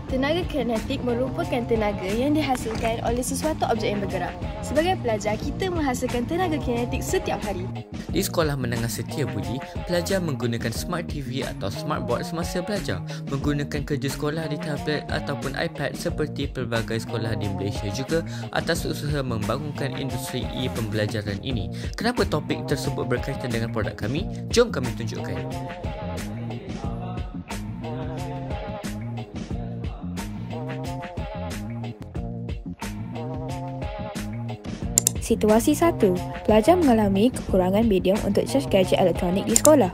Tenaga kinetik merupakan tenaga yang dihasilkan oleh sesuatu objek yang bergerak. Sebagai pelajar, kita menghasilkan tenaga kinetik setiap hari. Di sekolah menengah Setia Budi, pelajar menggunakan smart TV atau smart board semasa belajar, menggunakan kerja sekolah di tablet ataupun iPad seperti pelbagai sekolah di Malaysia juga atas usaha membangunkan industri e-pembelajaran ini. Kenapa topik tersebut berkaitan dengan produk kami? Jom kami tunjukkan. Situasi 1. Pelajar mengalami kekurangan medium untuk charge gadget elektronik di sekolah.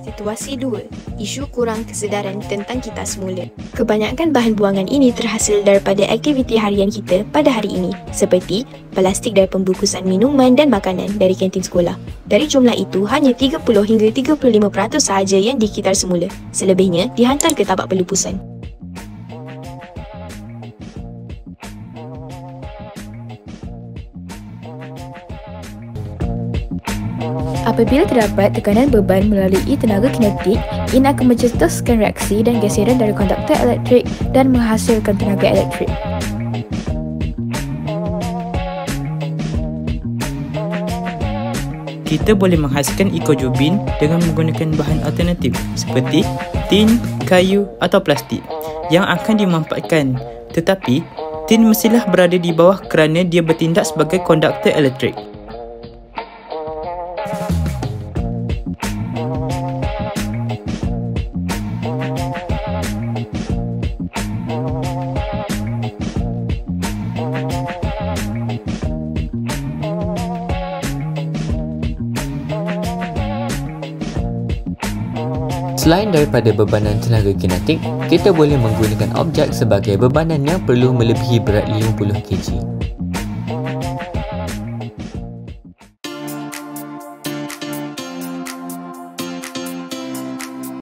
Situasi 2. Isu kurang kesedaran tentang kita semula. Kebanyakan bahan buangan ini terhasil daripada aktiviti harian kita pada hari ini, seperti plastik dari pembungkusan minuman dan makanan dari kantin sekolah. Dari jumlah itu, hanya 30 hingga 35% sahaja yang dikitar semula. Selebihnya dihantar ke tabak pelupusan. Apabila terdapat tekanan beban melalui tenaga kinetik, ini akan mencetuskan reaksi dan geseran dari konduktor elektrik dan menghasilkan tenaga elektrik. Kita boleh menghasilkan eco-jubin dengan menggunakan bahan alternatif seperti tin, kayu atau plastik yang akan dimanfaatkan. Tetapi, tin mestilah berada di bawah kerana dia bertindak sebagai konduktor elektrik. Selain daripada bebanan tenaga kinetik, kita boleh menggunakan objek sebagai bebanan yang perlu melebihi berat 50 kg.